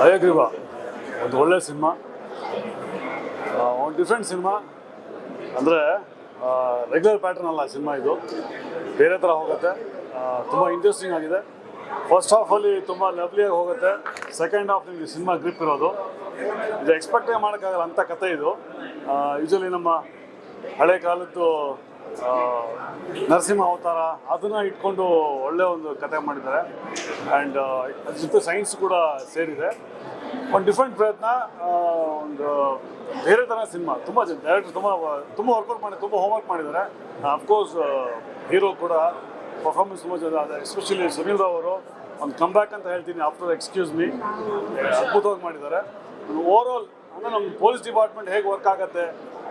ಹಯಗ್ರೀವ ಒಂದು ಒಳ್ಳೆ ಸಿನಿಮಾ, ಒಂದು ಡಿಫ್ರೆಂಟ್ ಸಿನಿಮಾ. ಅಂದರೆ ರೆಗ್ಯುಲರ್ ಪ್ಯಾಟರ್ನ್ ಅಲ್ಲ ಸಿನಿಮಾ, ಇದು ಬೇರೆ ಥರ ಹೋಗುತ್ತೆ. ತುಂಬ ಇಂಟ್ರೆಸ್ಟಿಂಗ್ ಆಗಿದೆ. ಫಸ್ಟ್ ಹಾಫಲ್ಲಿ ತುಂಬ ಲವ್ಲಿಯಾಗಿ ಹೋಗುತ್ತೆ. ಸೆಕೆಂಡ್ ಹಾಫ್ ನಿಮಗೆ ಸಿನಿಮಾ ಗ್ರಿಪ್ ಇರೋದು. ಇದು ಎಕ್ಸ್ಪೆಕ್ಟೇ ಮಾಡೋಕ್ಕಾಗಲ್ಲ ಅಂಥ ಕತೆ ಇದು. ಯೂಶಲಿ ನಮ್ಮ ಹಳೆ ಕಾಲದ್ದು ನರಸಿಂಹ ಅವತಾರ ಅದನ್ನು ಇಟ್ಕೊಂಡು ಒಳ್ಳೆ ಒಂದು ಕತೆ ಮಾಡಿದ್ದಾರೆ. ಆ್ಯಂಡ್ ಅದ್ರ ಜೊತೆ ಸೈನ್ಸ್ ಕೂಡ ಸೇರಿದೆ. ಒಂದು ಡಿಫ್ರೆಂಟ್ ಪ್ರಯತ್ನ, ಒಂದು ಬೇರೆ ಥರ ಸಿನಿಮಾ. ತುಂಬ ಜನ ಡೈರೆಕ್ಟರ್ ತುಂಬ ವರ್ಕೌಟ್ ಮಾಡಿ, ತುಂಬ ಹೋಮ್ವರ್ಕ್ ಮಾಡಿದ್ದಾರೆ. ಅಫ್ಕೋರ್ಸ್ ಹೀರೋ ಕೂಡ ಪರ್ಫಾರ್ಮೆನ್ಸ್ ತುಂಬ ಚೆನ್ನಾಗಿದೆ. ಎಸ್ಪೆಷಲಿ ಸುನೀಲ್ ರಾವ್ ಅವರು ಒಂದು ಕಮ್ಬ್ಯಾಕ್ ಅಂತ ಹೇಳ್ತೀನಿ, ಆಫ್ಟರ್ ಎಕ್ಸ್ಕ್ಯೂಸ್ ಮೀ, ಅದ್ಭುತವಾಗಿ ಮಾಡಿದ್ದಾರೆ. ಓವರ್ ಆಲ್ ಅಂದರೆ ನಮ್ಮ ಪೊಲೀಸ್ ಡಿಪಾರ್ಟ್ಮೆಂಟ್ ಹೇಗೆ ವರ್ಕ್ ಆಗುತ್ತೆ,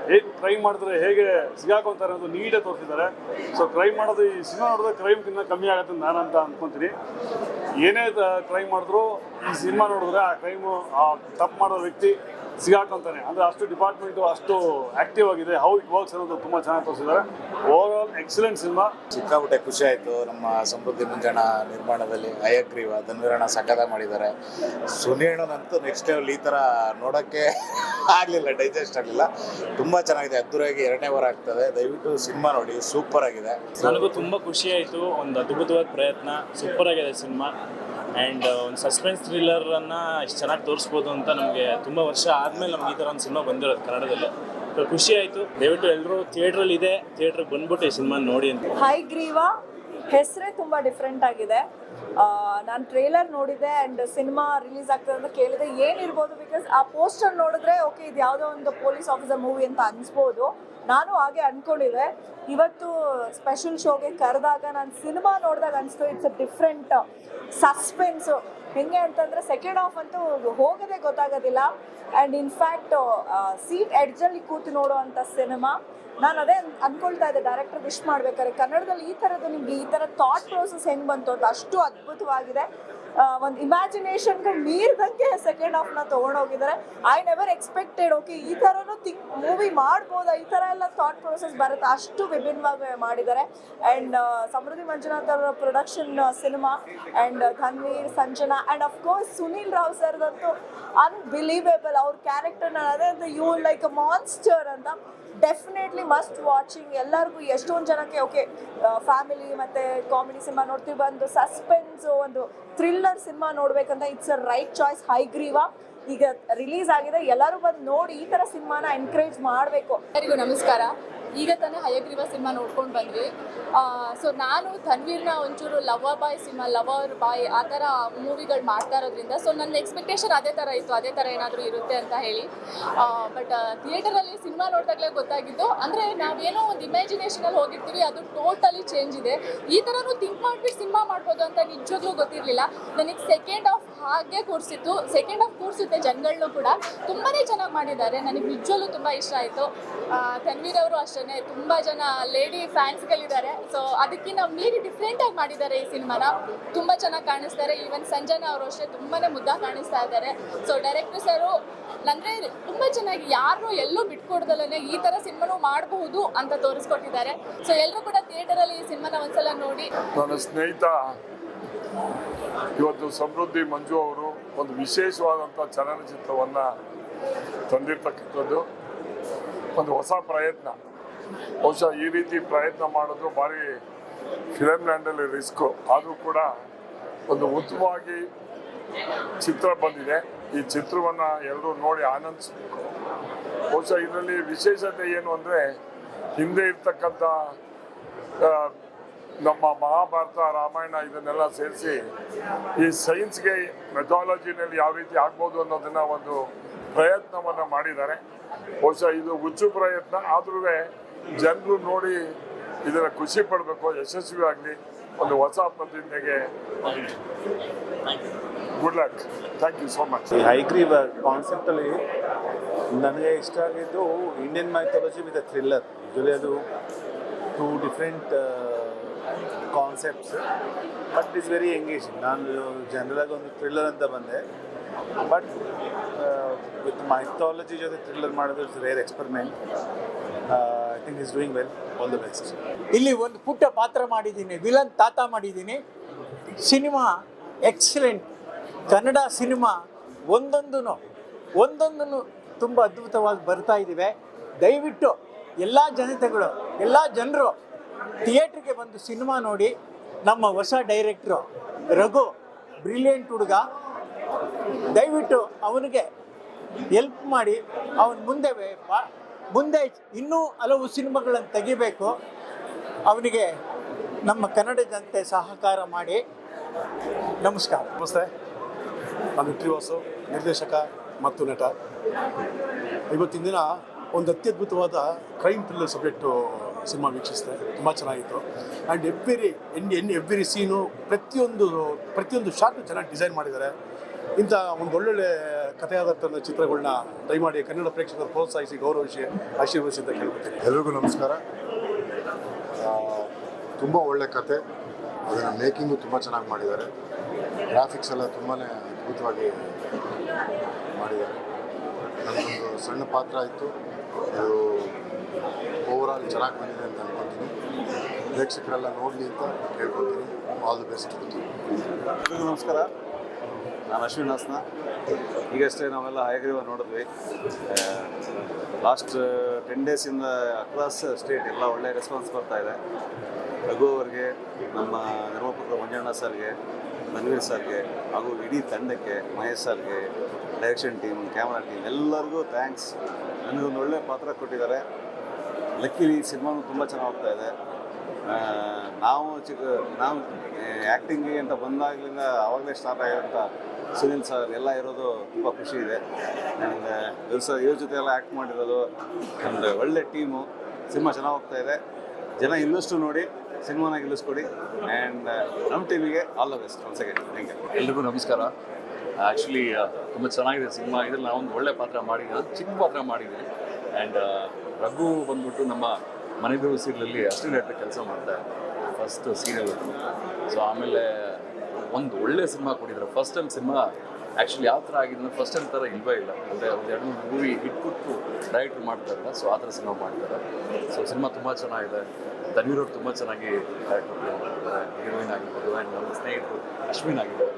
ಹೇಗೆ ಕ್ರೈಮ್ ಮಾಡಿದ್ರೆ ಹೇಗೆ ಸಿಗಾಕೊಂತಾರೆ ಅನ್ನೋದು ನೀಟಾಗಿ ತೋರಿಸಿದ್ದಾರೆ. ಸೊ ಕ್ರೈಮ್ ಮಾಡೋದು ಈ ಸಿನಿಮಾ ನೋಡಿದ್ರೆ ಕ್ರೈಮ್ಗಿನ್ನ ಕಮ್ಮಿ ಆಗುತ್ತೆ ಅಂತ ನಾನು ಅಂದ್ಕೊತೀನಿ. ಏನೇ ಕ್ರೈಮ್ ಮಾಡಿದ್ರು ಈ ಸಿನಿಮಾ ನೋಡಿದ್ರೆ ಆ ಕ್ರೈಮು, ಆ ತಪ್ಪು ಮಾಡೋ ವ್ಯಕ್ತಿ ಸಿಗಾಕೊಂತಾನೆ. ಅಂದರೆ ಅಷ್ಟು ಡಿಪಾರ್ಟ್ಮೆಂಟು ಅಷ್ಟು ಆ್ಯಕ್ಟಿವ್ ಆಗಿದೆ. ಹೌ ಇಟ್ ವರ್ಕ್ಸ್ ಅನ್ನೋದು ತುಂಬ ಚೆನ್ನಾಗಿ ತೋರಿಸಿದ್ದಾರೆ. Over all excellent cinema. ಸಿಕ್ಕಾಪಟ್ಟೆ ಖುಷಿ ಆಯಿತು. ನಮ್ಮ ಸಮೃದ್ಧಿ ಮುಂಜಾನ ನಿರ್ಮಾಣದಲ್ಲಿ ಹಯಗ್ರೀವ ಧನ್ವೀರಣ್ಣ ಸಕ್ಕತ್ತಾಗಿ ಮಾಡಿದ್ದಾರೆ. ಸುನೀಲನಂತೂ ನೆಕ್ಸ್ಟ್ ಲೆವೆಲ್. ಈ ಥರ ನೋಡೋಕ್ಕೆ ಆಗಲಿಲ್ಲ, ಡೈಜೆಸ್ಟ್ ಆಗಲಿಲ್ಲ. ತುಂಬ ಚೆನ್ನಾಗಿದೆ, ಅದ್ದೂರಿಯಾಗಿ 2ನೇ ವಾರ ಆಗ್ತದೆ. ದಯವಿಟ್ಟು ಸಿನಿಮಾ ನೋಡಿ, ಸೂಪರ್ ಆಗಿದೆ. ನನಗೂ ತುಂಬ ಖುಷಿ ಆಯಿತು. ಒಂದು ಅದ್ಭುತವಾದ ಪ್ರಯತ್ನ, ಸೂಪರ್ ಆಗಿದೆ ಸಿನಿಮಾ. ಆ್ಯಂಡ್ ಒಂದು ಸಸ್ಪೆನ್ಸ್ ಥ್ರಿಲ್ಲರನ್ನು ಇಷ್ಟು ಚೆನ್ನಾಗಿ ತೋರಿಸ್ಬೋದು ಅಂತ ನಮಗೆ ತುಂಬ ವರ್ಷ ಆದಮೇಲೆ ನಮ್ಗೆ ಈ ಥರ ಒಂದು ಸಿನಿಮಾ ಬಂದಿರೋದು ಕನ್ನಡದಲ್ಲಿ. ಖುಷಿ ಆಯಿತು. ದಯವಿಟ್ಟು ಎಲ್ಲರೂ ಥಿಯೇಟ್ರಲ್ಲಿ ಇದೆ, ಥಿಯೇಟ್ರಿಗೆ ಬಂದ್ಬಿಟ್ಟು ಈ ಸಿನಿಮಾ ನೋಡಿ ಅಂತ. ಹಯಗ್ರೀವ ಹೆಸರೇ ತುಂಬ ಡಿಫ್ರೆಂಟ್ ಆಗಿದೆ. ನಾನು ಟ್ರೇಲರ್ ನೋಡಿದೆ ಆ್ಯಂಡ್ ಸಿನಿಮಾ ರಿಲೀಸ್ ಆಗ್ತದೆ ಅಂತ ಕೇಳಿದೆ ಏನಿರ್ಬೋದು, ಬಿಕಾಸ್ ಆ ಪೋಸ್ಟರ್ ನೋಡಿದ್ರೆ ಓಕೆ ಇದು ಯಾವುದೋ ಒಂದು ಪೊಲೀಸ್ ಆಫೀಸರ್ ಮೂವಿ ಅಂತ ಅನಿಸ್ಬೋದು. ನಾನು ಹಾಗೆ ಅಂದ್ಕೊಂಡಿದ್ದೆ. ಇವತ್ತು ಸ್ಪೆಷಲ್ ಶೋಗೆ ಕರೆದಾಗ ನಾನು ಸಿನಿಮಾ ನೋಡಿದಾಗ ಅನಿಸ್ತು ಇಟ್ಸ್ ಅ ಡಿಫ್ರೆಂಟ್ ಸಸ್ಪೆನ್ಸು. ಹೆಂಗೆ ಅಂತಂದರೆ ಸೆಕೆಂಡ್ ಹಾಫ್ ಅಂತೂ ಹೋಗೋದೇ ಗೊತ್ತಾಗೋದಿಲ್ಲ. ಆ್ಯಂಡ್ ಇನ್ಫ್ಯಾಕ್ಟ್ ಸೀಟ್ ಎಡ್ಜಲ್ಲಿ ಕೂತು ನೋಡೋ ಅಂಥ ಸಿನಿಮಾ. ನಾನು ಅದೇ ಅಂದ್ಕೊಳ್ತಾ ಇದ್ದೆ, ಡೈರೆಕ್ಟರ್ ವಿಶ್ ಮಾಡ್ಬೇಕಾದ್ರೆ ಕನ್ನಡದಲ್ಲಿ ಈ ಥರದ್ದು ನಿಮಗೆ ಈ ಥರ ಥಾಟ್ ಪ್ರೋಸೆಸ್ ಹೆಂಗೆ ಬಂತು ಅಂತ. ಅಷ್ಟು ಅದ್ಭುತವಾಗಿದೆ. ಒಂದು ಇಮ್ಯಾಜಿನೇಷನ್ಗೆ ಮೀರಿದಂಗೆ ಸೆಕೆಂಡ್ ಹಾಫ್ನ ತೊಗೊಂಡೋಗಿದ್ದಾರೆ. ಐ ನೆವರ್ ಎಕ್ಸ್ಪೆಕ್ಟೆಡ್ ಓಕೆ ಈ ಥರನೂ ಮೂವಿ ಮಾಡ್ಬೋದಾ, ಈ ಥರ ಎಲ್ಲ ಥಾಟ್ ಪ್ರೋಸೆಸ್ ಬರುತ್ತೆ. ಅಷ್ಟು ವಿಭಿನ್ನವಾಗಿ ಮಾಡಿದ್ದಾರೆ. ಆ್ಯಂಡ್ ಸಮೃದ್ಧಿ ಮಂಜುನಾಥ್ ಅವರ production cinema. And Dhanveer, Sanjana and of course Sunil Rao ಸರ್ದಂತೂ ಅನ್ಬಿಲೀವೇಬಲ್. ಅವ್ರ ಕ್ಯಾರೆಕ್ಟರ್ನ ಅದೇ ಅಂತ ಯು ಲೈಕ್ ಅ ಮಾನ್ಸ್ಟರ್ ಅಂತ. Definitely must watching. ಎಲ್ಲರಿಗೂ ಎಷ್ಟೊಂದು ಜನಕ್ಕೆ ಓಕೆ ಫ್ಯಾಮಿಲಿ ಮತ್ತು ಕಾಮಿಡಿ ಸಿನಿಮಾ ನೋಡ್ತೀವಿ, ಬಂದು ಸಸ್ಪೆನ್ಸು ಒಂದು ಥ್ರಿಲ್ಲರ್ ಸಿನಿಮಾ ನೋಡ್ಬೇಕಂತ it's a right choice. Hayagreeva ಈಗ ರಿಲೀಸ್ ಆಗಿದೆ, ಎಲ್ಲರೂ ಬಂದು ನೋಡಿ ಈ ಥರ ಸಿನಿಮಾನ ಎನ್ಕರೇಜ್ ಮಾಡಬೇಕು. ಎಲ್ಲರಿಗೂ ನಮಸ್ಕಾರ. ಈಗ ತಾನೇ ಹಯಗ್ರೀವ ಸಿನಿಮಾ ನೋಡ್ಕೊಂಡು ಬಂದ್ವಿ. ಸೊ ನಾನು ಧನ್ವೀರ್ನ ಒಂಚೂರು lover boy cinema, lover boy ಆ ಥರ ಮೂವಿಗಳು ಮಾಡ್ತಾ ಇರೋದ್ರಿಂದ ಸೊ ನನ್ನ ಎಕ್ಸ್ಪೆಕ್ಟೇಷನ್ ಅದೇ ಥರ ಇತ್ತು, ಅದೇ ಥರ ಏನಾದರೂ ಇರುತ್ತೆ ಅಂತ ಹೇಳಿ. ಬಟ್ ಥಿಯೇಟರಲ್ಲಿ ಸಿನಿಮಾ ನೋಡಿದಾಗಲೇ ಗೊತ್ತಾಗಿದ್ದು, ಅಂದರೆ ನಾವೇನೋ ಒಂದು ಇಮ್ಯಾಜಿನೇಷನಲ್ಲಿ ಹೋಗಿರ್ತೀವಿ, ಅದು ಟೋಟಲಿ ಚೇಂಜ್ ಇದೆ. ಈ ಥರನೂ ಥಿಂಕ್ ಮಾಡಿಬಿಟ್ಟು ಸಿನಿಮಾ ಮಾಡ್ಬೋದು ಅಂತ ನಿಜವಾಗ್ಲೂ ಗೊತ್ತಿರಲಿಲ್ಲ. ನನಗೆ ಸೆಕೆಂಡ್ ಹಾಫ್ ಹಾಗೆ ಕೂರಿಸಿತ್ತು. ಸೆಕೆಂಡ್ ಹಾಫ್ ಕೂರಿಸುತ್ತೆ ಜನಗಳನ್ನೂ ಕೂಡ ತುಂಬಾ ಚೆನ್ನಾಗಿ ಮಾಡಿದ್ದಾರೆ. ನನಗೆ ನಿಜವಾಗ್ಲೂ ತುಂಬ ಇಷ್ಟ ಆಯಿತು. ಧನ್ವೀರ್ ಅವರು ಅಷ್ಟೇ, ತುಂಬ ಜನ ಲೇಡಿ ಫ್ಯಾನ್ಸ್ಗಳಿದ್ದಾರೆ. ಸೊ ಅದಕ್ಕಿಂತ ಮೀರಿ ಡಿಫ್ರೆಂಟಾಗಿ ಮಾಡಿದ್ದಾರೆ ಈ ಸಿನಿಮಾನ. ತುಂಬ ಚೆನ್ನಾಗಿ ಕಾಣಿಸ್ತಾರೆ. ಈವನ್ ಸಂಜನಾ ಅವರು ಅಷ್ಟೇ ತುಂಬಾ ಮುದ್ದಾಗಿ ಕಾಣಿಸ್ತಾ ಇದ್ದಾರೆ. ಸೊ ಡೈರೆಕ್ಟರ್ ಸರು ಅಂದರೆ ತುಂಬ ಚೆನ್ನಾಗಿ ಯಾರನ್ನೂ ಎಲ್ಲೂ ಬಿಟ್ಕೊಡ್ದಲ್ಲೇ ಈ ಥರ ಸಿನಿಮಾನೂ ಮಾಡಬಹುದು ಅಂತ ತೋರಿಸ್ಕೊಟ್ಟಿದ್ದಾರೆ. ಸೊ ಎಲ್ಲರೂ ಕೂಡ ಥಿಯೇಟರಲ್ಲಿ ಈ ಸಿನಿಮಾನ ಒಂದ್ಸಲ ನೋಡಿ. ನನ್ನ ಸ್ನೇಹಿತ ಇವತ್ತು ಸಮೃದ್ಧಿ ಮಂಜು ಅವರು ಒಂದು ವಿಶೇಷವಾದಂಥ ಚಲನಚಿತ್ರವನ್ನು ತಂದಿರ್ತಕ್ಕಂಥದ್ದು ಒಂದು ಹೊಸ ಪ್ರಯತ್ನ. ಬಹುಶಃ ಈ ರೀತಿ ಪ್ರಯತ್ನ ಮಾಡೋದು ಭಾರಿ ಫಿಲಮ್ ಲ್ಯಾಂಡಲ್ಲಿ ರಿಸ್ಕು. ಆದರೂ ಕೂಡ ಒಂದು ಉತ್ತಮವಾಗಿ ಚಿತ್ರ ಬಂದಿದೆ. ಈ ಚಿತ್ರವನ್ನು ಎಲ್ಲರೂ ನೋಡಿ ಆನಂದಿಸಬೇಕು. ಬಹುಶಃ ಇದರಲ್ಲಿ ವಿಶೇಷತೆ ಏನು ಅಂದರೆ, ಹಿಂದೆ ಇರ್ತಕ್ಕಂಥ ನಮ್ಮ ಮಹಾಭಾರತ, ರಾಮಾಯಣ ಇದನ್ನೆಲ್ಲ ಸೇರಿಸಿ ಈ ಸೈನ್ಸ್ಗೆ ಮೆಥಾಲಜಿನಲ್ಲಿ ಯಾವ ರೀತಿ ಆಗ್ಬೋದು ಅನ್ನೋದನ್ನು ಒಂದು ಪ್ರಯತ್ನವನ್ನು ಮಾಡಿದ್ದಾರೆ. ಬಹುಶಃ ಇದು ಹುಚ್ಚು ಪ್ರಯತ್ನ, ಆದ್ರೂ ಜನರು ನೋಡಿ ಇದನ್ನು ಖುಷಿ ಪಡಬೇಕು, ಯಶಸ್ವಿ ಆಗಲಿ. ಒಂದು ಹೊಸ ಪ್ರತಿಜ್ಞೆಗೆ good luck. Thank you so much. ಈ ಹಯಗ್ರೀವ ಕಾನ್ಸೆಪ್ಟಲ್ಲಿ ನನಗೆ ಇಷ್ಟ ಆಗಿದ್ದು Indian mythology with a thriller. Usually ಅದು 2 different concepts, but it's very engaging. ನಾನು ಜನರಲಾಗಿ ಒಂದು ಥ್ರಿಲ್ಲರ್ ಅಂತ ಬಂದೆ, ಬಟ್ ವಿತ್ ಮೈಥಾಲಜಿ ಜೊತೆ ಥ್ರಿಲ್ಲರ್ ಮಾಡೋದು it's rare experiment. I think is doing well. All the best. ಇಲ್ಲಿ ಒಂದು ಪುಟ್ಟ ಪಾತ್ರ ಮಾಡಿದ್ದೀನಿ, ವಿಲನ್ ತಾತ ಮಾಡಿದ್ದೀನಿ. Cinema excellent. ಕನ್ನಡ ಸಿನಿಮಾ ಒಂದೊಂದನ್ನು ತುಂಬ ಅದ್ಭುತವಾಗಿ ಬರ್ತಾ ಇದ್ದೀವಿ. ದಯವಿಟ್ಟು ಎಲ್ಲ ಜನತೆಗಳು, ಎಲ್ಲ ಜನರು ಥಿಯೇಟ್ರಿಗೆ ಬಂದು ಸಿನಿಮಾ ನೋಡಿ. ನಮ್ಮ ಹೊಸ ಡೈರೆಕ್ಟ್ರು ರಘು ಬ್ರಿಲಿಯಂಟ್ ಹುಡುಗ, ದಯವಿಟ್ಟು ಅವನಿಗೆ ಹೆಲ್ಪ್ ಮಾಡಿ. ಅವನು ಮುಂದೆ ಇನ್ನೂ ಹಲವು ಸಿನಿಮಾಗಳನ್ನು ತೆಗಿಬೇಕು. ಅವನಿಗೆ ನಮ್ಮ ಕನ್ನಡ ಜನತೆ ಸಹಕಾರ ಮಾಡಿ. ನಮಸ್ಕಾರ. ನಮಸ್ತೆ, ನಾನು ವಿಕ್ಟ್ರಿವಾಸು, ನಿರ್ದೇಶಕ ಮತ್ತು ನಟ. ಇವತ್ತಿನ ದಿನ ಒಂದು ಅತ್ಯದ್ಭುತವಾದ ಕ್ರೈಮ್ ಥ್ರಿಲ್ಲರ್ ಸಬ್ಜೆಕ್ಟು ಸಿನಿಮಾ ವೀಕ್ಷಿಸಿದೆ. ತುಂಬ ಚೆನ್ನಾಗಿತ್ತು. ಆ್ಯಂಡ್ ಎವ್ರಿ ಸೀನು, ಪ್ರತಿಯೊಂದು ಶಾರ್ಟು ಚೆನ್ನಾಗಿ ಡಿಸೈನ್ ಮಾಡಿದ್ದಾರೆ. ಇಂಥ ಒಂದು ಒಳ್ಳೊಳ್ಳೆ ಕಥೆಯಾದಂಥ ಚಿತ್ರಗಳನ್ನ ದಯಮಾಡಿ ಕನ್ನಡ ಪ್ರೇಕ್ಷಕರು ಪ್ರೋತ್ಸಾಹಿಸಿ, ಗೌರವಿಸಿ, ಆಶೀರ್ವದಿಸಿ ಅಂತ ಕೇಳ್ಕೊತೀನಿ. ಎಲ್ರಿಗೂ ನಮಸ್ಕಾರ. ತುಂಬ ಒಳ್ಳೆ ಕತೆ, ಅದನ್ನು ಮೇಕಿಂಗು ತುಂಬ ಚೆನ್ನಾಗಿ ಮಾಡಿದ್ದಾರೆ. ಗ್ರಾಫಿಕ್ಸ್ ಎಲ್ಲ ತುಂಬಾ ಅದ್ಭುತವಾಗಿ ಮಾಡಿದ್ದಾರೆ. ನನಗೊಂದು ಸಣ್ಣ ಪಾತ್ರ ಇತ್ತು, ಅದು ಓವರಾಲ್ ಚೆನ್ನಾಗಿ ಬಂದಿದೆ ಅಂತ ಅನ್ಕೊತೀನಿ. ಪ್ರೇಕ್ಷಕರೆಲ್ಲ ನೋಡಲಿ ಅಂತ ಕೇಳ್ಕೊತೀನಿ. All the best. ಎಲ್ರಿಗೂ ನಮಸ್ಕಾರ, ನಾನು ಅಶ್ವಿನ್ ಹಾಸನ. ಈಗಷ್ಟೇ ನಾವೆಲ್ಲ ಹಯಗ್ರೀವ ನೋಡಿದ್ವಿ. ಲಾಸ್ಟ್ 10 ಡೇಸಿಂದ ಅಕ್ರಾಸ್ ಸ್ಟೇಟ್ ಎಲ್ಲ ಒಳ್ಳೆಯ ರೆಸ್ಪಾನ್ಸ್ ಬರ್ತಾ ಇದೆ. ರಘು ಅವರಿಗೆ, ನಮ್ಮ ನಿರ್ಮಾಪಕರು ಮಂಜಣ್ಣ ಸರ್ಗೆ, ರಣವೀರ್ ಸರ್ಗೆ ಹಾಗೂ ಇಡೀ ತಂಡಕ್ಕೆ, ಮಹೇಶ್ ಸರ್ಗೆ, ಡೈರೆಕ್ಷನ್ ಟೀಮ್, ಕ್ಯಾಮ್ರಾ ಟೀಮ್ ಎಲ್ಲರಿಗೂ ಥ್ಯಾಂಕ್ಸ್. ನನಗೊಂದು ಒಳ್ಳೆಯ ಪಾತ್ರ ಕೊಟ್ಟಿದ್ದಾರೆ. ಲಕ್ಕಿಲಿ ಸಿನಿಮಾನು ತುಂಬ ಚೆನ್ನಾಗಿ ಹೋಗ್ತಾ ಇದೆ. ನಾವು ಆ್ಯಕ್ಟಿಂಗಿಗೆ ಅಂತ ಬಂದಾಗಲಿಂದ ಆವಾಗಲೇ ಸ್ಟಾರ್ಟ್ ಆಗಿರೋಂಥ ಸುನಿಲ್ ಸರ್ ಎಲ್ಲ ಇರೋದು ತುಂಬ ಖುಷಿ ಇದೆ. ಆ್ಯಂಡ್ ಇವ್ರ ಜೊತೆ ಎಲ್ಲ ಆ್ಯಕ್ಟ್ ಮಾಡಿರೋದು ಒಂದು ಒಳ್ಳೆ ಟೀಮು. ಸಿನಿಮಾ ಚೆನ್ನಾಗಿ ಹೋಗ್ತಾ ಇದೆ. ಜನ ಇನ್ನಷ್ಟು ನೋಡಿ ಸಿನಿಮಾನ ಗೆಲ್ಲಿಸ್ಕೊಡಿ. ಆ್ಯಂಡ್ ನಮ್ಮ ಟೀಮಿಗೆ all the best once again. Thank you. ಎಲ್ರಿಗೂ ನಮಸ್ಕಾರ. ಆ್ಯಕ್ಚುಲಿ ತುಂಬ ಚೆನ್ನಾಗಿದೆ ಸಿನಿಮಾ. ಇದರಲ್ಲಿ ನಾವೊಂದು ಒಳ್ಳೆ ಪಾತ್ರ ಮಾಡಿದ್ದೀನಿ, ಚಿಕ್ಕ ಪಾತ್ರ ಮಾಡಿದ್ದೀನಿ. ಆ್ಯಂಡ್ ರಘು ಬಂದ್ಬಿಟ್ಟು ನಮ್ಮ ಮನೆದೇವರು ಸೀರಿಯಲಲ್ಲಿ ಅಸಿಸ್ಟೆಂಟ್ ಡೈರೆಕ್ಟರ್ ಕೆಲಸ ಮಾಡ್ತಾರೆ, ಫಸ್ಟ್ ಸೀರಿಯಲ್. ಸೊ ಆಮೇಲೆ ಒಂದು ಒಳ್ಳೆ ಸಿನಿಮಾ ಕೊಟ್ಟಿದ್ದಾರೆ. ಫಸ್ಟ್ ಟೈಮ್ ಸಿನಿಮಾ ಆ್ಯಕ್ಚುಲಿ ಯಾವ ಥರ ಆಗಿದೆ ಫಸ್ಟ್ ಟೈಮ್ ಥರ ಇಲ್ವೇ ಇಲ್ಲ. ಅಂದರೆ ಒಂದು 2-3 ಮೂವಿ ಹಿಟ್ ಕೊಟ್ಟು ಡೈರೆಕ್ಟ್ರ್ ಮಾಡ್ತಾರಲ್ಲ, ಸೊ ಆ ಥರ ಸಿನಿಮಾ ಮಾಡ್ತಾರೆ. ಸೊ ಸಿನಿಮಾ ತುಂಬ ಚೆನ್ನಾಗಿದೆ. ಧನ್ವೀರ್ ಅವರು ತುಂಬ ಚೆನ್ನಾಗಿ ಕ್ಯಾರೆಕ್ಟರ್ ಪ್ಲೇ ಮಾಡಿದ್ದಾರೆ. ಹೀರೋಯಿನ್ ಆಗಿರ್ಬೋದು, ಆ್ಯಂಡ್ ನಮ್ಮ ಸ್ನೇಹಿತರು ಅಶ್ವಿನ್ ಆಗಿರ್ಬೋದು,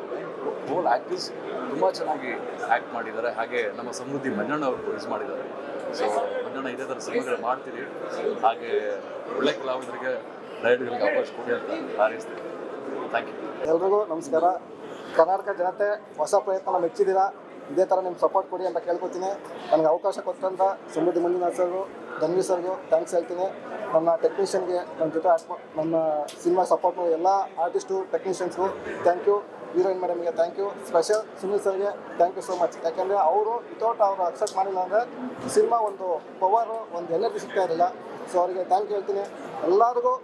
ಹೋಲ್ ಆ್ಯಕ್ಟರ್ಸ್ ತುಂಬ ಚೆನ್ನಾಗಿ ಆ್ಯಕ್ಟ್ ಮಾಡಿದ್ದಾರೆ. ಹಾಗೆ ನಮ್ಮ ಸಮೃದ್ಧಿ ಮಂಜಣ್ಣ ಅವರು ಪ್ರೊಡ್ಯೂಸ್ ಮಾಡಿದ್ದಾರೆ. ಸೊ ಮಂಜಣ್ಣ ಇದೇ ಥರ ಸಿನಿಮಾಗಳು ಮಾಡ್ತೀರಿ. ಹಾಗೆ ಒಳ್ಳೆ ಕಲಾವಿದರಿಗೆ, ಡೈರೆಕ್ಟರ್ಗಳಿಗೆ ಅವಕಾಶ ಕೊಡಿ ಅಂತ ಹಾರೈಸ್ತೀನಿ. Thank you. ಎಲ್ರಿಗೂ ನಮಸ್ಕಾರ. ಕರ್ನಾಟಕ ಜನತೆ ಹೊಸ ಪ್ರಯತ್ನ ಮೆಚ್ಚಿದ್ದೀರಾ. ಇದೇ ಥರ ನಿಮ್ಮ ಸಪೋರ್ಟ್ ಕೊಡಿ ಅಂತ ಕೇಳ್ಕೊತೀನಿ. ನನಗೆ ಅವಕಾಶ ಕೊಟ್ಟಂಥ ಸಮೃದ್ಧಿ ಮಂಜುನಾಥ್ ಸರ್ಗೂ, ಧನ್ವೀರ್ ಸರ್ಗೂ ಥ್ಯಾಂಕ್ಸ್ ಹೇಳ್ತೀನಿ. ನನ್ನ ಟೆಕ್ನಿಷಿಯನ್ಗೆ, ನನ್ನ ಜೊತೆ ನನ್ನ ಸಿನಿಮಾ ಸಪೋರ್ಟ್ ಎಲ್ಲ ಆರ್ಟಿಸ್ಟು, ಟೆಕ್ನಿಷಿಯನ್ಸ್ಗೂ ಥ್ಯಾಂಕ್ ಯು. ಹೀರೋಯಿನ್ ಮೇಡಮ್ಗೆ ಥ್ಯಾಂಕ್ ಯು. ಸ್ಪೆಷಲ್ ಸುನಿಲ್ ಸರ್ಗೆ ಥ್ಯಾಂಕ್ ಯು ಸೋ ಮಚ್. ಯಾಕೆಂದರೆ ಅವರು ವಿತೌಟ್ ಅವರು ಅಕ್ಸೆಪ್ಟ್ ಮಾಡಿಲ್ಲ ಅಂದರೆ ಸಿನಿಮಾ ಒಂದು ಪವರು, ಒಂದು ಎನರ್ಜಿ ಸಿಗ್ತಾ ಇರಲಿಲ್ಲ. ಸೊ ಅವರಿಗೆ ಥ್ಯಾಂಕ್ ಯು ಹೇಳ್ತೀನಿ. ಎಲ್ಲರಿಗೂ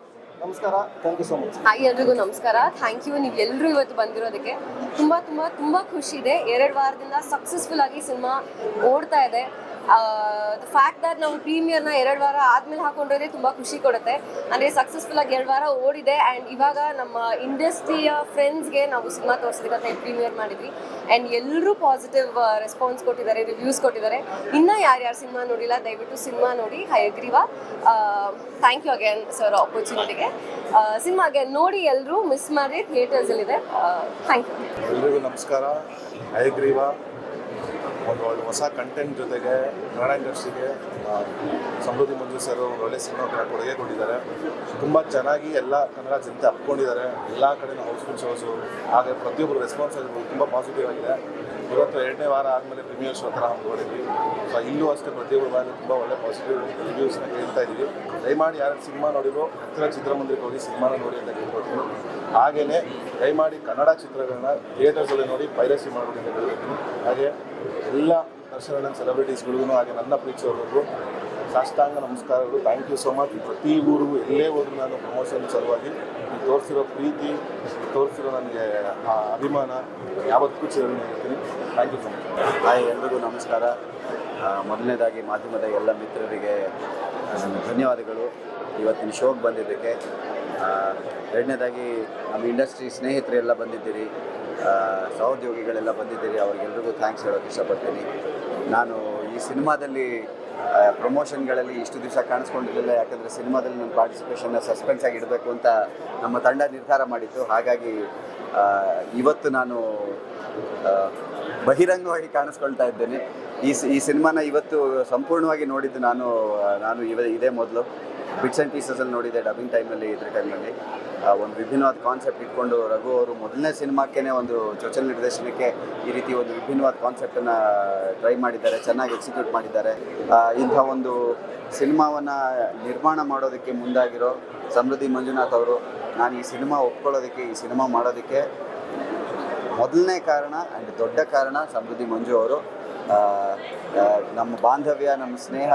ನಮಸ್ಕಾರ. Thank you so much. Hi, ಎಲ್ರಿಗೂ ನಮಸ್ಕಾರ. Thank you. ನೀವು ಎಲ್ಲರೂ ಇವತ್ತು ಬಂದಿರೋದಕ್ಕೆ ತುಂಬ ತುಂಬ ತುಂಬ ಖುಷಿ ಇದೆ. 2 ವಾರದಿಂದ ಸಕ್ಸಸ್ಫುಲ್ ಆಗಿ ಸಿನಿಮಾ ಓಡ್ತಾ ಇದೆ. ದ ಫ್ಯಾಕ್ಟ್ ದಟ್ ನಾವು ಪ್ರೀಮಿಯರ್ನ 2 ವಾರ ಆದಮೇಲೆ ಹಾಕೊಂಡ್ರೆ ತುಂಬ ಖುಷಿ ಕೊಡುತ್ತೆ. ಅಂದರೆ ಸಕ್ಸಸ್ಫುಲ್ ಆಗಿ 2 ವಾರ ಓಡಿದೆ. ಆ್ಯಂಡ್ ಇವಾಗ ನಮ್ಮ ಇಂಡಸ್ಟ್ರಿಯ ಫ್ರೆಂಡ್ಸ್ಗೆ ನಾವು ಸಿನಿಮಾ ತೋರಿಸೋದಕ್ಕೆ ಪ್ರೀಮಿಯರ್ ಮಾಡಿದ್ವಿ. ಆ್ಯಂಡ್ ಎಲ್ಲರೂ ಪಾಸಿಟಿವ್ ರೆಸ್ಪಾನ್ಸ್ ಕೊಟ್ಟಿದ್ದಾರೆ, ರಿವ್ಯೂಸ್ ಕೊಟ್ಟಿದ್ದಾರೆ. ಇನ್ನೂ ಯಾರ್ಯಾರು ಸಿನಿಮಾ ನೋಡಿಲ್ಲ, ದಯವಿಟ್ಟು ಸಿನಿಮಾ ನೋಡಿ. Hayagreeva. Thank you again sir ಆಪರ್ಚುನಿಟಿಗೆ. ಸಿನಿಮಾಗೆ ನೋಡಿ, ಎಲ್ಲರೂ ಮಿಸ್ ಮಾಡಿ, ಥಿಯೇಟರ್ಸಲ್ಲಿದೆ. Thank you. ಎಲ್ರಿಗೂ ನಮಸ್ಕಾರ. ಹಯಗ್ರೀವ ಒಂದು ಒಳ್ಳೆ ಹೊಸ ಕಂಟೆಂಟ್ ಜೊತೆಗೆ ಕನ್ನಡ ಇಂಡಸ್ಟ್ರಿಗೆ ಸಮೃದ್ಧಿ ಮಂಜು ಸರ್ ಒಳ್ಳೆ ಸಿನಿಮಾ ಕೊಡುಗೆ ಕೊಟ್ಟಿದ್ದಾರೆ. ತುಂಬ ಚೆನ್ನಾಗಿ ಎಲ್ಲ ಕನ್ನಡ ಜನತೆ ಅಪ್ಕೊಂಡಿದ್ದಾರೆ. ಎಲ್ಲ ಕಡೆನೂ ಹೌಸ್ಫುಲ್ ಶೋಸು, ಹಾಗೆ ಪ್ರತಿಯೊಬ್ಬರು ರೆಸ್ಪಾನ್ಸ್ ತುಂಬ ಪಾಸಿಟಿವ್ ಆಗಿದೆ. ಇವತ್ತು 2ನೇ ವಾರ ಆದಮೇಲೆ ಪ್ರೀಮಿಯರ್ ಶೋ ಥರ ಹಮ್ಮಿಕೊಂಡಿದ್ವಿ. ಸೊ ಇಲ್ಲೂ ಅಷ್ಟೇ ಪ್ರತಿಯೊಬ್ಬರು ಬಾಯಲ್ಲಿ ತುಂಬ ಒಳ್ಳೆ ಪಾಸಿಟಿವ್ ರಿವ್ಯೂಸ್ನ ಕೇಳ್ತಾ ಇದ್ದೀವಿ. ದಯಮಾಡಿ ಯಾರು ಸಿನಿಮಾ ನೋಡಿರೋ ಹತ್ತಿರ ಚಿತ್ರಮಂದಿರಕ್ಕೆ ಹೋಗಿ ಸಿನಿಮಾನ ನೋಡಿ ಅಂತ ಕೇಳ್ಕೊಡ್ತೀನಿ. ಹಾಗೆಯೇ ದಯಮಾಡಿ ಕನ್ನಡ ಚಿತ್ರಗಳನ್ನ ಥಿಯೇಟರ್ಸಲ್ಲಿ ನೋಡಿ ಪೈರಸಿ ಮಾಡೋದು ಅಂತ ಕೇಳ್ಕೊಡ್ತೀನಿ. ಹಾಗೆ ಎಲ್ಲ ದರ್ಶನ ಸೆಲೆಬ್ರಿಟೀಸ್ಗಳಿಗೂ, ಹಾಗೆ ನನ್ನ ಪ್ರೀತಿಸೋರಿಗೂ ಸಾಷ್ಟಾಂಗ ನಮಸ್ಕಾರಗಳು. Thank you so much. ಪ್ರತಿ ಊರಿಗೂ ಎಲ್ಲೇ ಹೋದರೂ ನಾನು ಪ್ರಮೋಷನ್ ಸಲುವಾಗಿ ನೀವು ತೋರಿಸಿರೋ ಪ್ರೀತಿ, ತೋರಿಸಿರೋ ನನಗೆ ಅಭಿಮಾನ ಯಾವತ್ತೂ ಚಿರಋಣಿಯಾಗಿರ್ತೀನಿ. Thank you so much. Hi, ಎಲ್ರಿಗೂ ನಮಸ್ಕಾರ. ಮೊದಲನೇದಾಗಿ ಮಾಧ್ಯಮದ ಎಲ್ಲ ಮಿತ್ರರಿಗೆ ಧನ್ಯವಾದಗಳು ಇವತ್ತಿನ ಶೋಗೆ ಬಂದಿದ್ದಕ್ಕೆ. ಎರಡನೇದಾಗಿ ನಮ್ಮ ಇಂಡಸ್ಟ್ರಿ ಸ್ನೇಹಿತರೆಲ್ಲ ಬಂದಿದ್ದೀರಿ, ಸಹೋದ್ಯೋಗಿಗಳೆಲ್ಲ ಬಂದಿದ್ದೀರಿ. ಅವ್ರಿಗೆಲ್ರಿಗೂ ಥ್ಯಾಂಕ್ಸ್ ಹೇಳೋಕ್ಕೆ ಇಷ್ಟಪಡ್ತೀನಿ. ನಾನು ಈ ಸಿನಿಮಾದಲ್ಲಿ ಪ್ರಮೋಷನ್ಗಳಲ್ಲಿ ಇಷ್ಟು ದಿವಸ ಕಾಣಿಸ್ಕೊಂಡಿರಲಿಲ್ಲ. ಯಾಕಂದರೆ ಸಿನಿಮಾದಲ್ಲಿ ನನ್ನ ಪಾರ್ಟಿಸಿಪೇಷನ್ನ ಸಸ್ಪೆನ್ಸ್ ಆಗಿ ಇಡಬೇಕು ಅಂತ ನಮ್ಮ ತಂಡ ನಿರ್ಧಾರ ಮಾಡಿತ್ತು. ಹಾಗಾಗಿ ಇವತ್ತು ನಾನು ಬಹಿರಂಗವಾಗಿ ಕಾಣಿಸ್ಕೊಳ್ತಾ ಇದ್ದೇನೆ. ಈ ಸಿನಿಮಾನ ಇವತ್ತು ಸಂಪೂರ್ಣವಾಗಿ ನೋಡಿದ್ದು ನಾನು ಇದೇ ಮೊದಲು ಬಿಟ್ಸ್ ಆ್ಯಂಡ್ ಪೀಸಸಲ್ಲಿ ನೋಡಿದೆ ಡಬ್ಬಿಂಗ್ ಟೈಮಲ್ಲಿ. ಇದ್ರ ಟೈಮಲ್ಲಿ ಒಂದು ವಿಭಿನ್ನವಾದ ಕಾನ್ಸೆಪ್ಟ್ ಇಟ್ಕೊಂಡು ರಘು ಅವರು ಮೊದಲನೇ ಸಿನಿಮಾಕ್ಕೇ ಒಂದು ಚೊಚ್ಚಲ ನಿರ್ದೇಶನಕ್ಕೆ ಈ ರೀತಿ ಒಂದು ವಿಭಿನ್ನವಾದ ಕಾನ್ಸೆಪ್ಟನ್ನು ಟ್ರೈ ಮಾಡಿದ್ದಾರೆ, ಚೆನ್ನಾಗಿ ಎಕ್ಸಿಕ್ಯೂಟ್ ಮಾಡಿದ್ದಾರೆ. ಇಂಥ ಒಂದು ಸಿನಿಮಾವನ್ನು ನಿರ್ಮಾಣ ಮಾಡೋದಕ್ಕೆ ಮುಂದಾಗಿರೋ ಸಮೃದ್ಧಿ ಮಂಜುನಾಥ್ ಅವರು, ನಾನು ಈ ಸಿನಿಮಾ ಒಪ್ಕೊಳ್ಳೋದಕ್ಕೆ, ಈ ಸಿನಿಮಾ ಮಾಡೋದಕ್ಕೆ ಮೊದಲನೇ ಕಾರಣ ಆ್ಯಂಡ್ ದೊಡ್ಡ ಕಾರಣ ಸಮೃದ್ಧಿ ಮಂಜು ಅವರು. ನಮ್ಮ ಬಾಂಧವ್ಯ, ನಮ್ಮ ಸ್ನೇಹ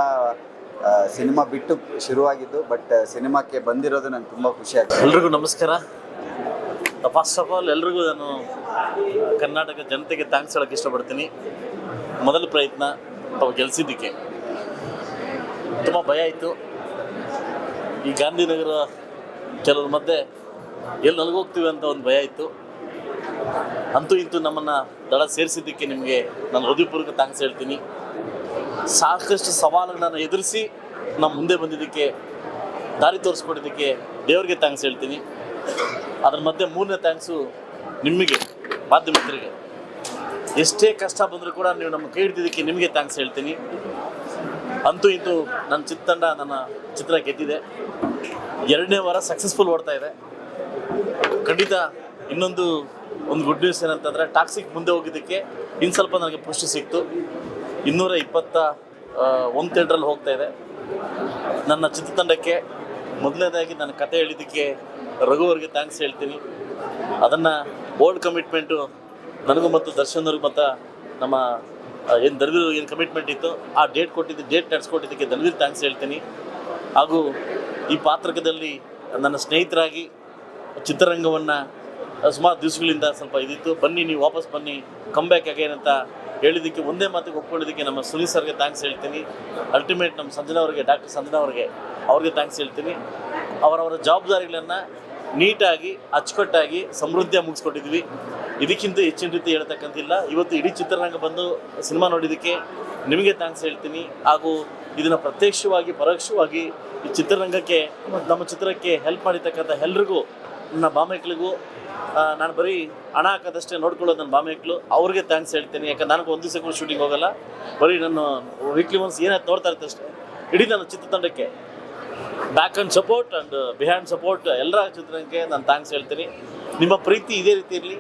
ಸಿನಿಮಾ ಬಿಟ್ಟು ಶುರುವಾಗಿದ್ದು, ಬಟ್ ಸಿನಿಮಾಕ್ಕೆ ಬಂದಿರೋದು ನಂಗೆ ತುಂಬ ಖುಷಿ ಆಗಿದೆ. ಎಲ್ರಿಗೂ ನಮಸ್ಕಾರ. ಫಸ್ಟ್ ಆಫ್ ಆಲ್ ಎಲ್ರಿಗೂ ನಾನು ಕರ್ನಾಟಕ ಜನತೆಗೆ ಥ್ಯಾಂಕ್ಸ್ ಹೇಳೋಕ್ಕೆ ಇಷ್ಟಪಡ್ತೀನಿ. ಮೊದಲ ಪ್ರಯತ್ನ ತಾವು ಗೆಲ್ಲಿಸಿದ್ದಕ್ಕೆ ತುಂಬ ಭಯ ಆಯಿತು. ಈ ಗಾಂಧಿನಗರ ಕೆಲವ್ರ ಮಧ್ಯೆ ಎಲ್ಲಿ ನಲ್ಗೋಗ್ತೀವಿ ಅಂತ ಒಂದು ಭಯ ಇತ್ತು. ಅಂತೂ ಇಂತೂ ನಮ್ಮನ್ನು ದಳ ಸೇರಿಸಿದ್ದಕ್ಕೆ ನಿಮಗೆ ನಾನು ಹೃದಯಪೂರ್ವಕ ಥ್ಯಾಂಕ್ಸ್ ಹೇಳ್ತೀನಿ. ಸಾಕಷ್ಟು ಸವಾಲುಗಳನ್ನು ಎದುರಿಸಿ ನಮ್ಮ ಮುಂದೆ ಬಂದಿದ್ದಕ್ಕೆ, ದಾರಿ ತೋರಿಸ್ಕೊಟ್ಟಿದ್ದಕ್ಕೆ ದೇವರಿಗೆ ಥ್ಯಾಂಕ್ಸ್ ಹೇಳ್ತೀನಿ. ಅದ್ರ ಮಧ್ಯೆ ಮೂರನೇ ಥ್ಯಾಂಕ್ಸು ನಿಮಗೆ, ಮಾಧ್ಯಮಿಕರಿಗೆ. ಎಷ್ಟೇ ಕಷ್ಟ ಬಂದರೂ ಕೂಡ ನೀವು ನಮ್ಮ ಕೈ ಹಿಡಿದಿದ್ದಕ್ಕೆ ನಿಮಗೆ ಥ್ಯಾಂಕ್ಸ್ ಹೇಳ್ತೀನಿ. ಅಂತೂ ಇಂತೂ ನನ್ನ ಚಿತ್ರತಂಡ ನನ್ನ ಚಿತ್ರ ಗೆದ್ದಿದೆ. 2ನೇ ವಾರ ಸಕ್ಸಸ್ಫುಲ್ ಓಡ್ತಾ ಇದೆ. ಖಂಡಿತ ಇನ್ನೊಂದು ಗುಡ್ ನ್ಯೂಸ್ ಏನಂತಂದರೆ, ಟಾಕ್ಸಿಕ್ ಮುಂದೆ ಹೋಗಿದ್ದಕ್ಕೆ ಇನ್ನು ಸ್ವಲ್ಪ ನನಗೆ ಪುಷ್ಟಿ ಸಿಕ್ತು. 221 ಥಿಯೇಟ್ರಲ್ಲಿ ಹೋಗ್ತಾ ಇದೆ. ನನ್ನ ಚಿತ್ರತಂಡಕ್ಕೆ ಮೊದಲನೇದಾಗಿ ನನ್ನ ಕತೆ ಹೇಳಿದ್ದಕ್ಕೆ ರಘು ಅವ್ರಿಗೆ ಥ್ಯಾಂಕ್ಸ್ ಹೇಳ್ತೀನಿ. ಅದನ್ನು ಓಲ್ಡ್ ಕಮಿಟ್ಮೆಂಟು ನನಗೂ ಮತ್ತು ದರ್ಶನ್ ಅವ್ರಿಗೆ ಮತ್ತು ನಮ್ಮ ಏನು ಧನ್ವೀರ್ ಏನು ಕಮಿಟ್ಮೆಂಟ್ ಇತ್ತು, ಆ ಡೇಟ್ ನಡೆಸ್ಕೊಟ್ಟಿದ್ದಕ್ಕೆ ಧನ್ವೀರ್ ಥ್ಯಾಂಕ್ಸ್ ಹೇಳ್ತೀನಿ. ಹಾಗೂ ಈ ಪಾತ್ರಕದಲ್ಲಿ ನನ್ನ ಸ್ನೇಹಿತರಾಗಿ ಚಿತ್ರರಂಗವನ್ನು ಸುಮಾರು ದಿವಸಗಳಿಂದ ಸ್ವಲ್ಪ ಇದಿತ್ತು, ಬನ್ನಿ ನೀವು ವಾಪಸ್ ಬನ್ನಿ, ಕಮ್ ಬ್ಯಾಕ್ ಅಗೇನ್ ಅಂತ ಹೇಳಿದ್ದಕ್ಕೆ ಒಂದೇ ಮಾತಿಗೆ ಒಪ್ಕೊಂಡಿದ್ದಕ್ಕೆ ನಮ್ಮ ಸುನೀಲ್ ಸರ್ಗೆ ಥ್ಯಾಂಕ್ಸ್ ಹೇಳ್ತೀನಿ. ಅಲ್ಟಿಮೇಟ್ ನಮ್ಮ ಸಂಜನಾ ಅವ್ರಿಗೆ, ಡಾಕ್ಟರ್ ಸಂಜನಾ ಅವ್ರಿಗೆ ಥ್ಯಾಂಕ್ಸ್ ಹೇಳ್ತೀನಿ. ಅವರವರ ಜವಾಬ್ದಾರಿಗಳನ್ನು ನೀಟಾಗಿ ಅಚ್ಚುಕಟ್ಟಾಗಿ ಸಮೃದ್ಧಿಯಾಗಿ ಮುಗಿಸ್ಕೊಟ್ಟಿದ್ವಿ. ಇದಕ್ಕಿಂತ ಹೆಚ್ಚಿನ ರೀತಿ ಹೇಳ್ತಕ್ಕಂತಿಲ್ಲ. ಇವತ್ತು ಇಡೀ ಚಿತ್ರರಂಗ ಬಂದು ಸಿನಿಮಾ ನೋಡಿದ್ದಕ್ಕೆ ನಿಮಗೆ ಥ್ಯಾಂಕ್ಸ್ ಹೇಳ್ತೀನಿ. ಹಾಗೂ ಇದನ್ನು ಪ್ರತ್ಯಕ್ಷವಾಗಿ ಪರೋಕ್ಷವಾಗಿ ಈ ಚಿತ್ರರಂಗಕ್ಕೆ, ನಮ್ಮ ಚಿತ್ರಕ್ಕೆ ಹೆಲ್ಪ್ ಮಾಡಿರ್ತಕ್ಕಂಥ ಎಲ್ರಿಗೂ, ನನ್ನ ಬಾಮೈಕ್ಳಿಗೂ, ನಾನು ಬರೀ ಹಣ ಹಾಕೋದಷ್ಟೇ ನೋಡ್ಕೊಳ್ಳೋದು ನನ್ನ ಬಾಮೈಕ್ಳು, ಅವ್ರಿಗೆ ಥ್ಯಾಂಕ್ಸ್ ಹೇಳ್ತೀನಿ. ಯಾಕಂದ್ರೆ ನನಗೆ ಒಂದು ದಿವಸ ಕೂಡ ಶೂಟಿಂಗ್ ಹೋಗಲ್ಲ, ಬರೀ ನಾನು ವೀಕ್ಲಿ ಒನ್ಸ್ ಏನಾಯ್ತು ನೋಡ್ತಾ ಇರುತ್ತೆ ಅಷ್ಟೇ. ಇಡೀ ನನ್ನ ಚಿತ್ರತಂಡಕ್ಕೆ back and support and behind support ಎಲ್ಲರ ಚಿತ್ರರಂಗಕ್ಕೆ ನಾನು ಥ್ಯಾಂಕ್ಸ್ ಹೇಳ್ತೀನಿ. ನಿಮ್ಮ ಪ್ರೀತಿ ಇದೇ ರೀತಿ ಇರಲಿ.